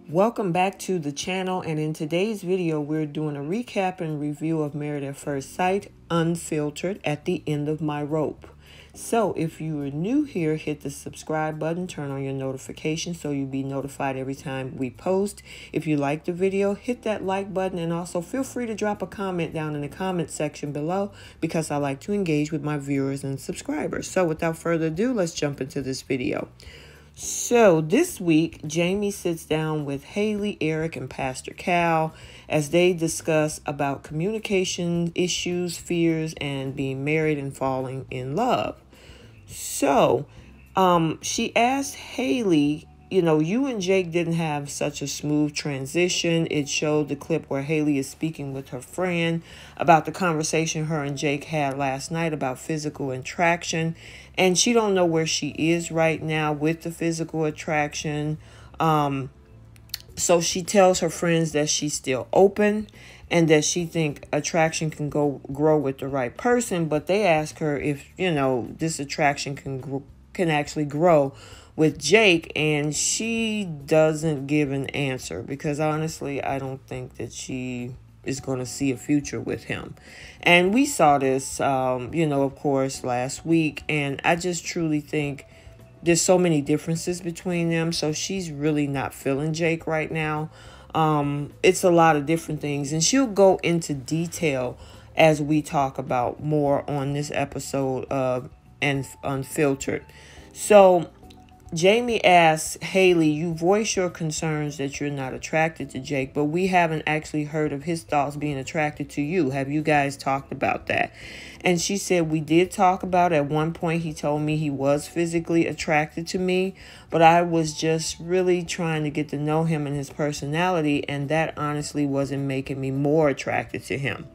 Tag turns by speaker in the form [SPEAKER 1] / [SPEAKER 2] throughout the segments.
[SPEAKER 1] Welcome back to the channel, and in today's video we're doing a recap and review of Married at First Sight Unfiltered at the end of my rope. So if you are new here, hit the subscribe button, turn on your notifications so you'll be notified every time we post. If you like the video, hit that like button, and also feel free to drop a comment down in the comment section below because I like to engage with my viewers and subscribers. So without further ado, let's jump into this video. So this week, Jamie sits down with Haley, Erik, and Pastor Cal as they discuss about communication issues, fears, and being married and falling in love. So she asked Haley, you know, you and Jake didn't have such a smooth transition. It showed the clip where Haley is speaking with her friend about the conversation her and Jake had last night about physical attraction. And she don't know where she is right now with the physical attraction. So she tells her friends that she's still open and that she think attraction can grow with the right person. But they ask her if, you know, this attraction can actually grow with Jake, and she doesn't give an answer because honestly, I don't think that she is going to see a future with him. And we saw this, you know, of course, last week, and I just truly think there's so many differences between them. So she's really not feeling Jake right now. It's a lot of different things, and she'll go into detail as we talk about more on this episode of Unfiltered. So Jamie asks Haley, you voice your concerns that you're not attracted to Jake, but we haven't actually heard of his thoughts being attracted to you. Have you guys talked about that? And she said, we did talk about at one point. He told me he was physically attracted to me, but I was just really trying to get to know him and his personality, and that honestly wasn't making me more attracted to him.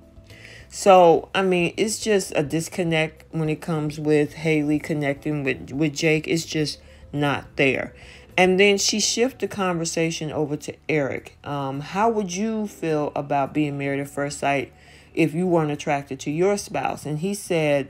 [SPEAKER 1] So, I mean, it's just a disconnect when it comes with Haley connecting with Jake. It's just not there. And then she shifted the conversation over to Erik. How would you feel about being married at first sight if you weren't attracted to your spouse? And he said,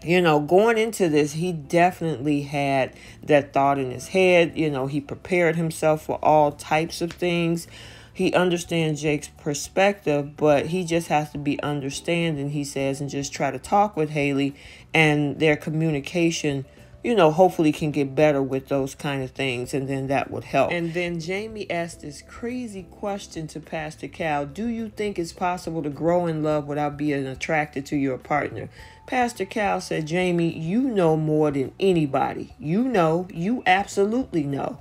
[SPEAKER 1] you know, going into this, he definitely had that thought in his head. You know, he prepared himself for all types of things. He understands Jake's perspective, but he just has to be understanding, he says, and just try to talk with Haley, and their communication, you know, hopefully can get better with those kind of things, and then that would help. And then Jamie asked this crazy question to Pastor Cal. Do you think it's possible to grow in love without being attracted to your partner? Pastor Cal said, Jamie, you know more than anybody. You know, you absolutely know.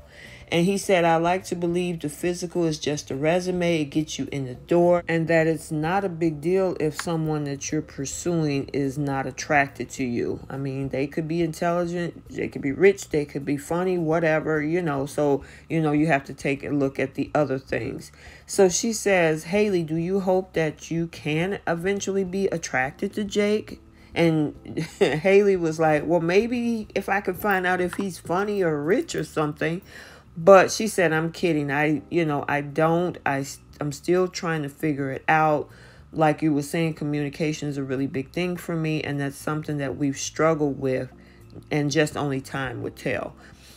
[SPEAKER 1] And he said, I like to believe the physical is just a resume. It gets you in the door, and that it's not a big deal if someone that you're pursuing is not attracted to you. I mean, they could be intelligent, they could be rich, they could be funny, whatever, you know. So, you know, you have to take a look at the other things. So she says, Haley, do you hope that you can eventually be attracted to Jake? And Haley was like, well, maybe if I could find out if he's funny or rich or something. But she said, I'm kidding. I'm still trying to figure it out. Like you were saying, communication is a really big thing for me. And that's something that we've struggled with, and just only time would tell.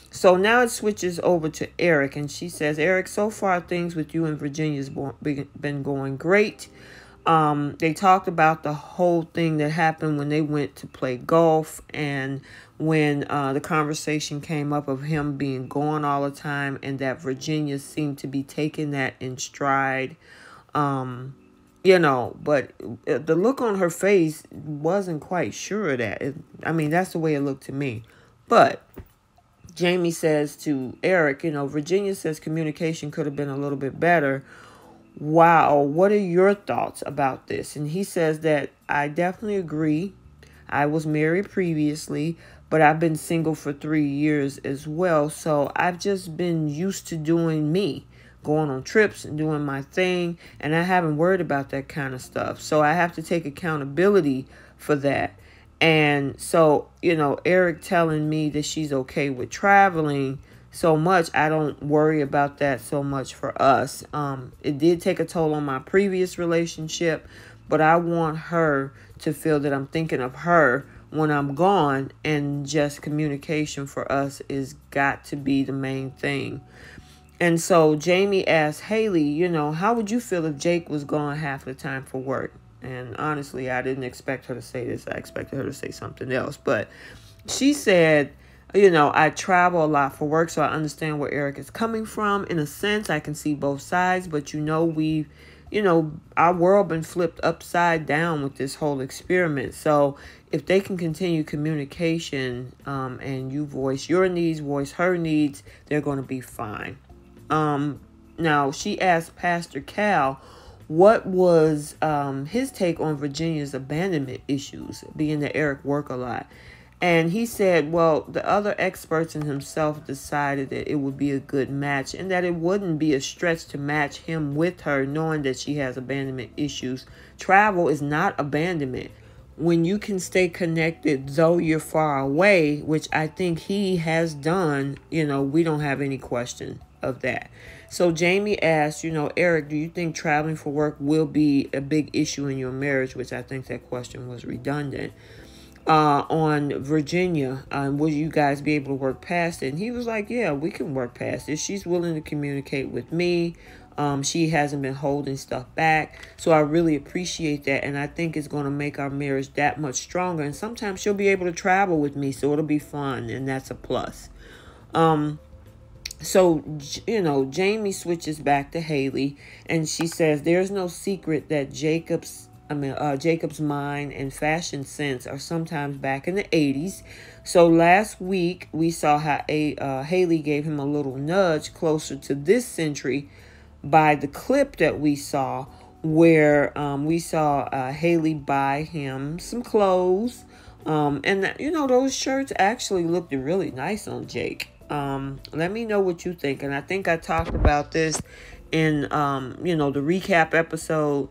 [SPEAKER 1] So now it switches over to Erik. And she says, Erik, so far things with you and Virginia's been going great. They talked about the whole thing that happened when they went to play golf, and when the conversation came up of him being gone all the time, and that Virginia seemed to be taking that in stride. You know, but the look on her face wasn't quite sure of that. I mean, that's the way it looked to me. But Jamie says to Erik, you know, Virginia says communication could have been a little bit better. Wow, what are your thoughts about this? And he says that I definitely agree. I was married previously, but I've been single for 3 years as well. So I've just been used to doing me, going on trips and doing my thing. And I haven't worried about that kind of stuff. So I have to take accountability for that. And so, you know, Erik telling me that she's okay with traveling so much, I don't worry about that so much for us. It did take a toll on my previous relationship, but I want her to feel that I'm thinking of her when I'm gone, and just communication for us is got to be the main thing. And so Jamie asked Haley, how would you feel if Jake was gone half the time for work? And honestly, I didn't expect her to say this. I expected her to say something else. But she said, I travel a lot for work, so I understand where Erik is coming from. In a sense, I can see both sides, but our world been flipped upside down with this whole experiment. So if they can continue communication, and you voice your needs, voice her needs, they're going to be fine. Now she asked Pastor Cal what was his take on Virginia's abandonment issues, being that Erik work a lot. And he said, well, the other experts and himself decided that it would be a good match and that it wouldn't be a stretch to match him with her, knowing that she has abandonment issues. Travel is not abandonment. When you can stay connected, though you're far away, which I think he has done, we don't have any question of that. So Jamie asked, Erik, do you think traveling for work will be a big issue in your marriage? Which I think that question was redundant. On Virginia, will you guys be able to work past it? And he was like, yeah, we can work past it. She's willing to communicate with me. She hasn't been holding stuff back. So I really appreciate that. And I think it's going to make our marriage that much stronger. And sometimes she'll be able to travel with me. So it'll be fun. And that's a plus. So, Jamie switches back to Haley. And she says, there's no secret that Jacob's mind and fashion sense are sometimes back in the 80s. So last week we saw how Haley gave him a little nudge closer to this century by the clip that we saw, where we saw Haley buy him some clothes, and those shirts actually looked really nice on Jake. Let me know what you think. And I think I talked about this in the recap episode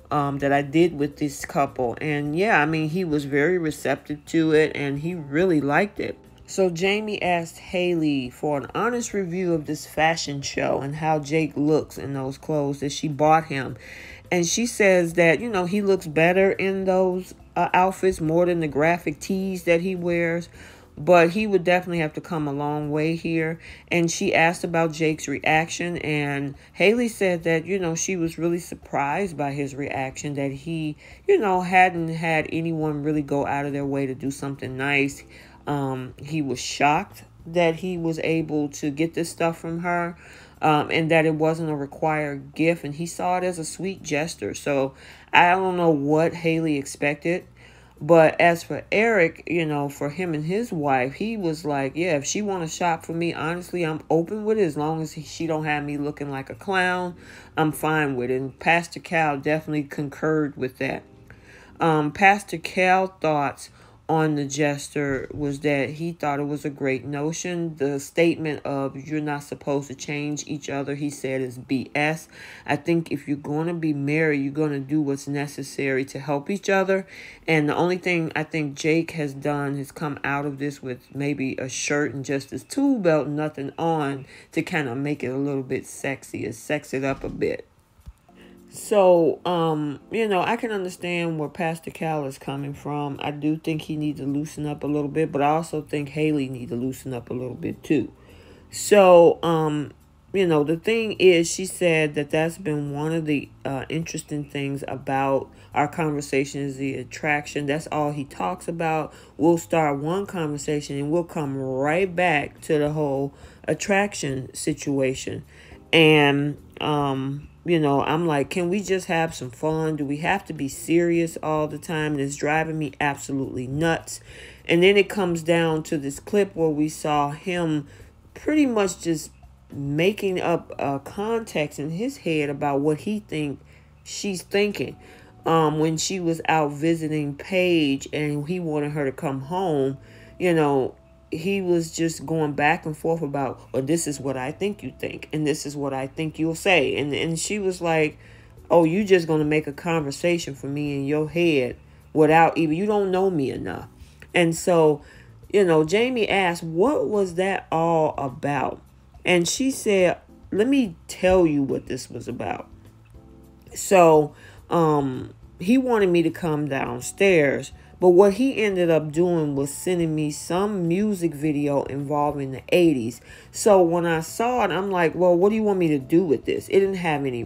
[SPEAKER 1] that I did with this couple. And yeah, he was very receptive to it and he really liked it. So Jamie asked Haley for an honest review of this fashion show and how Jake looks in those clothes that she bought him. And she says that, he looks better in those outfits more than the graphic tees that he wears. But he would definitely have to come a long way here. And she asked about Jake's reaction. And Haley said that, she was really surprised by his reaction. That he, hadn't had anyone really go out of their way to do something nice. He was shocked that he was able to get this stuff from her. And that it wasn't a required gift. And he saw it as a sweet gesture. So I don't know what Haley expected. But as for Erik, for him and his wife, he was like, yeah, if she want to shop for me, honestly, I'm open with it. As long as she don't have me looking like a clown, I'm fine with it. And Pastor Cal definitely concurred with that. Pastor Cal thoughts on the gesture was that he thought it was a great notion. The statement of you're not supposed to change each other, he said, is BS. I think if you're going to be married, you're going to do what's necessary to help each other. And the only thing I think Jake has done is come out of this with maybe a shirt and just his tool belt, nothing on, to kind of make it a little bit sexy, and sex it up a bit. So, I can understand where Pastor Cal is coming from. I do think he needs to loosen up a little bit, but I also think Haley needs to loosen up a little bit too. So, the thing is, she said that that's been one of the interesting things about our conversation is the attraction. That's all he talks about. We'll start one conversation and we'll come right back to the whole attraction situation. And, I'm like, can we just have some fun? Do we have to be serious all the time? And it's driving me absolutely nuts. And then it comes down to this clip where we saw him pretty much just making up context in his head about what he think she's thinking. When she was out visiting Paige and he wanted her to come home, he was just going back and forth about, well, this is what I think you think, and this is what I think you'll say. And she was like, oh, you just going to make a conversation for me in your head without even, you don't know me enough. And so, Jamie asked, what was that all about? And she said, let me tell you what this was about. So he wanted me to come downstairs, but what he ended up doing was sending me some music video involving the 80s. So when I saw it, I'm like, well, what do you want me to do with this? It didn't have any,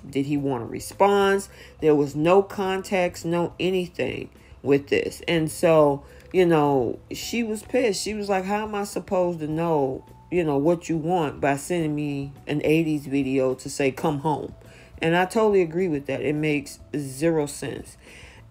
[SPEAKER 1] did he want a response? There was no context, no anything with this. And so, you know, she was pissed. She was like, how am I supposed to know, you know, what you want by sending me an 80s video to say, come home? And I totally agree with that. It makes zero sense.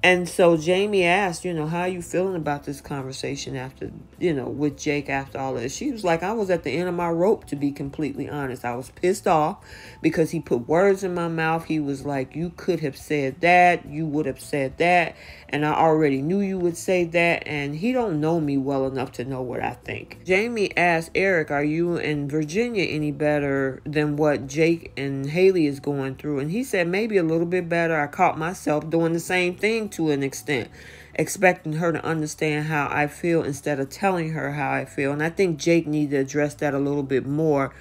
[SPEAKER 1] And so Jamie asked, you know, how are you feeling about this conversation after, you know, with Jake after all this? She was like, I was at the end of my rope, to be completely honest. I was pissed off because he put words in my mouth. He was like, you could have said that. You would have said that. And I already knew you would say that. And he don't know me well enough to know what I think. Jamie asked Erik, are you in Virginia any better than what Jake and Haley is going through? And he said, maybe a little bit better. I caught myself doing the same thing to an extent, expecting her to understand how I feel instead of telling her how I feel. And I think Jake needs to address that a little bit more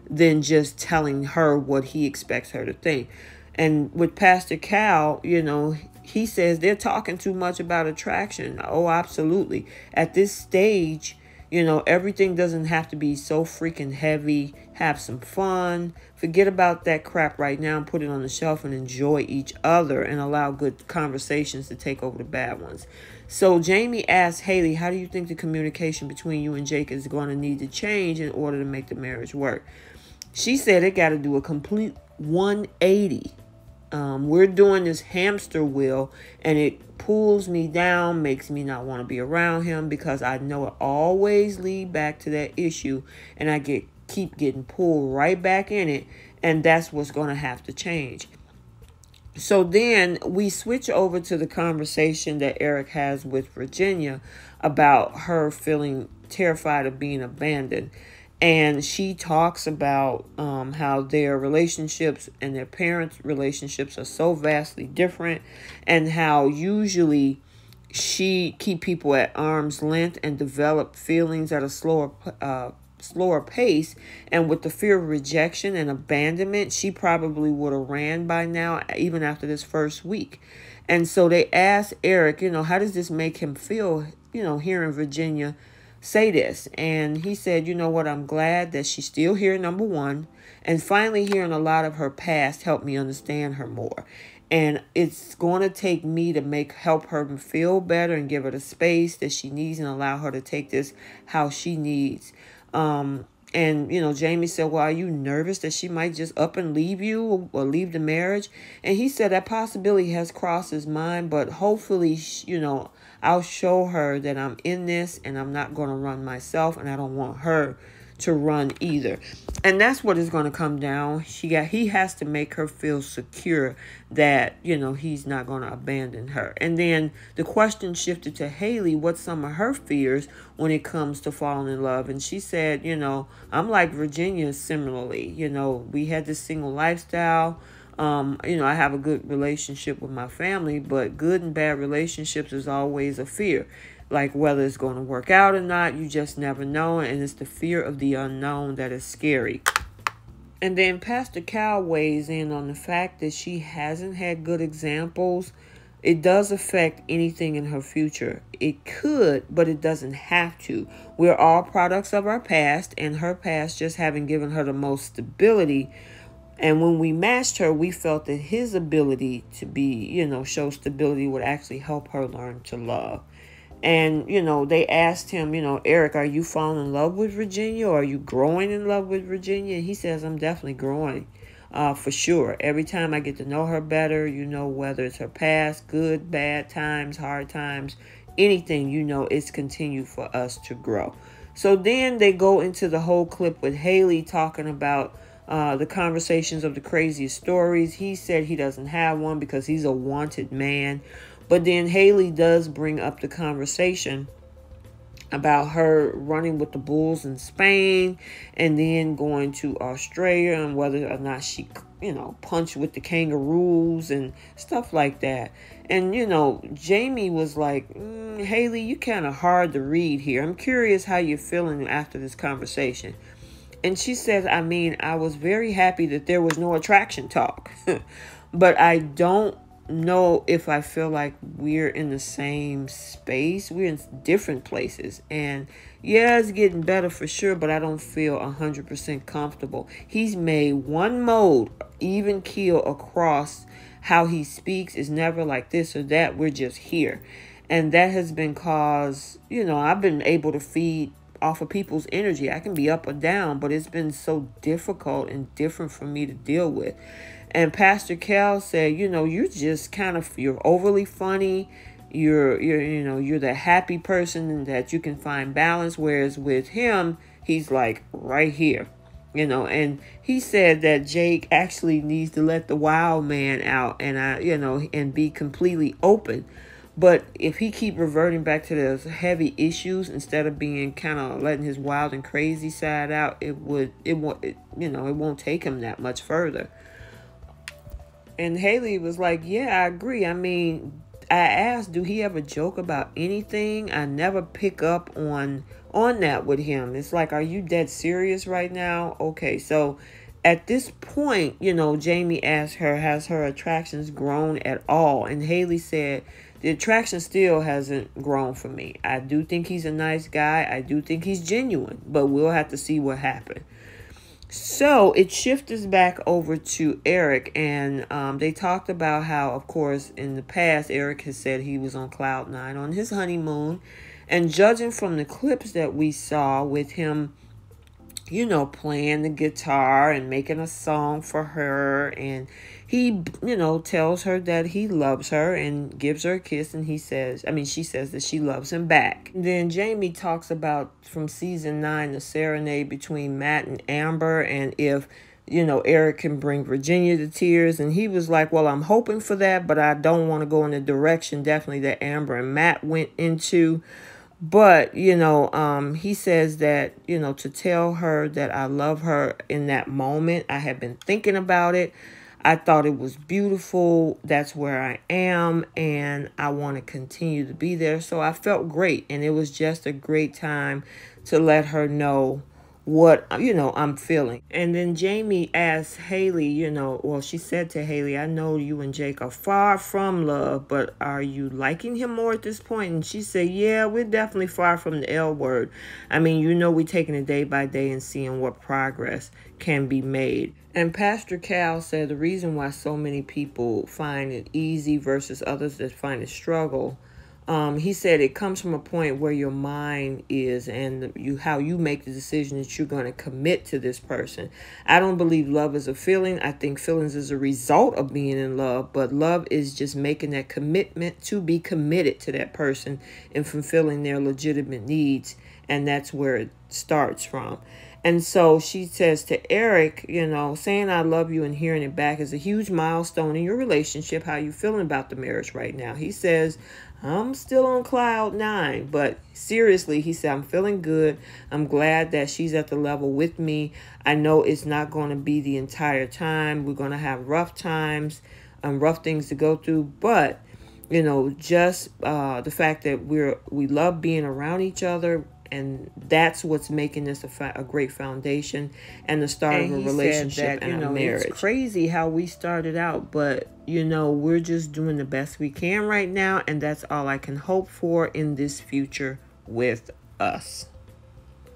[SPEAKER 1] than just telling her what he expects her to think. And with Pastor Cal, you know, he says they're talking too much about attraction. Oh, absolutely. At this stage, you know, everything doesn't have to be so freaking heavy. Have some fun. Forget about that crap right now and put it on the shelf and enjoy each other and allow good conversations to take over the bad ones. So Jamie asked Haley, how do you think the communication between you and Jake is going to need to change in order to make the marriage work? She said it got to do a complete 180. We're doing this hamster wheel and it pulls me down, makes me not want to be around him because I know it always lead back to that issue and I keep getting pulled right back in it, and that's what's going to have to change. So then we switch over to the conversation that Erik has with Virginia about her feeling terrified of being abandoned. And she talks about how their relationships and their parents' relationships are so vastly different, and how usually she keep people at arm's length and develop feelings at a slower pace. And with the fear of rejection and abandonment, she probably would have ran by now, even after this first week. And so they asked Erik, you know, how does this make him feel, you know, hearing Virginia say this? And he said, you know what, I'm glad that she's still here, number one, and finally hearing a lot of her past helped me understand her more. And it's going to take me to help her feel better and give her the space that she needs and allow her to take this how she needs. And, you know, Jamie said, well, are you nervous that she might just up and leave you or leave the marriage? And he said that possibility has crossed his mind, but hopefully, you know, I'll show her that I'm in this and I'm not going to run myself, and I don't want her to run either. And that's what is going to come down. He has to make her feel secure that, you know, he's not going to abandon her. And then the question shifted to Haley, what's some of her fears when it comes to falling in love? And she said, you know, I'm like Virginia similarly. You know, we had this single lifestyle. You know, I have a good relationship with my family, but good and bad relationships is always a fear. Like whether it's going to work out or not, you just never know. And it's the fear of the unknown that is scary. And then Pastor Cal weighs in on the fact that she hasn't had good examples. It does affect anything in her future. It could, but it doesn't have to. We're all products of our past, and her past just haven't given her the most stability. And when we matched her, we felt that his ability to be, you know, show stability would actually help her learn to love. And, you know, they asked him, you know, Erik, are you falling in love with Virginia, or are you growing in love with Virginia? And he says, I'm definitely growing, for sure. Every time I get to know her better, you know, whether it's her past, good, bad times, hard times, anything, you know, it's continued for us to grow. So then they go into the whole clip with Haley talking about the conversations of the craziest stories. He said he doesn't have one because he's a wanted man. But then Haley does bring up the conversation about her running with the bulls in Spain and then going to Australia, and whether or not she, you know, punched with the kangaroos and stuff like that. And, you know, Jamie was like, Haley, you kind of hard to read here. I'm curious how you're feeling after this conversation. And she says, I mean, I was very happy that there was no attraction talk. But I don't know if I feel like we're in the same space. We're in different places. And yeah, it's getting better for sure, but I don't feel 100% comfortable. He's made one mode, even keel across how he speaks is never like this or that. We're just here. And that has been cause, you know, I've been able to feed off of people's energy. I can be up or down, but it's been so difficult and different for me to deal with. And Pastor Cal said, you know, you're just kind of, you're overly funny. You're the happy person that you can find balance. Whereas with him, he's like right here, you know. And he said that Jake actually needs to let the wild man out and and be completely open. But if he keep reverting back to those heavy issues instead of being kind of letting his wild and crazy side out, it won't take him that much further. And Haley was like, yeah, I agree. I mean, I asked, do he ever joke about anything? I never pick up on that with him. It's like, are you dead serious right now? Okay, so at this point, you know, Jamie asked her, has her attractions grown at all? And Haley said, the attraction still hasn't grown for me. I do think he's a nice guy. I do think he's genuine, but we'll have to see what happens. So it shifts back over to Erik, and they talked about how, of course, in the past, Erik has said he was on cloud 9 on his honeymoon. And judging from the clips that we saw with him, you know, playing the guitar and making a song for her, and he, you know, tells her that he loves her and gives her a kiss, and she says that she loves him back. And then Jamie talks about from season 9, the serenade between Matt and Amber, and if, you know, Erik can bring Virginia to tears. And he was like, well, I'm hoping for that, but I don't want to go in the direction definitely that Amber and Matt went into. But, you know, he says that, you know, to tell her that I love her in that moment. I have been thinking about it. I thought it was beautiful. That's where I am, and I want to continue to be there. So I felt great, and it was just a great time to let her know what, you know, I'm feeling. And then Jamie asked Haley, you know, well, she said to Haley, I know you and Jake are far from love, but are you liking him more at this point? And she said, yeah, we're definitely far from the L word. I mean, you know, we're taking it day by day and seeing what progress can be made. And Pastor Cal said the reason why so many people find it easy versus others that find it struggle, he said it comes from a point where your mind is and how you make the decision that you're going to commit to this person. I don't believe love is a feeling. I think feelings is a result of being in love, but love is just making that commitment to be committed to that person and fulfilling their legitimate needs. And that's where it starts from. And so she says to Erik, you know, saying I love you and hearing it back is a huge milestone in your relationship. How you feeling about the marriage right now? He says, I'm still on cloud 9, but seriously, he said, I'm feeling good. I'm glad that she's at the level with me. I know it's not going to be the entire time. We're going to have rough times and rough things to go through, but you know, just the fact that we love being around each other. And that's what's making this a great foundation and the start of a relationship and a marriage. It's crazy how we started out, but, you know, we're just doing the best we can right now. And that's all I can hope for in this future with us.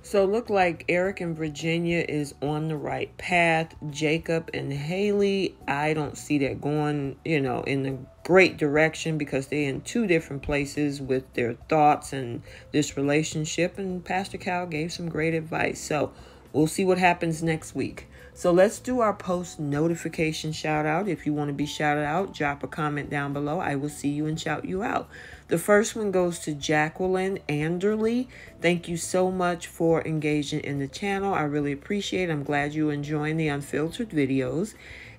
[SPEAKER 1] So look like Erik and Virginia is on the right path. Jacob and Haley, I don't see that going, you know, in the great direction because they're in two different places with their thoughts and this relationship. And Pastor Cal gave some great advice. So we'll see what happens next week. So let's do our post notification shout out. If you want to be shouted out, drop a comment down below. I will see you and shout you out. The first one goes to Jacqueline Anderley. Thank you so much for engaging in the channel. I really appreciate it. I'm glad you're enjoying the unfiltered videos.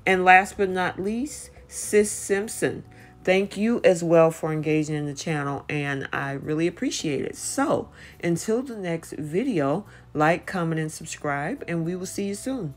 [SPEAKER 1] And last but not least, Sis Simpson. Thank you as well for engaging in the channel, and I really appreciate it. So until the next video, like, comment, and subscribe, and we will see you soon.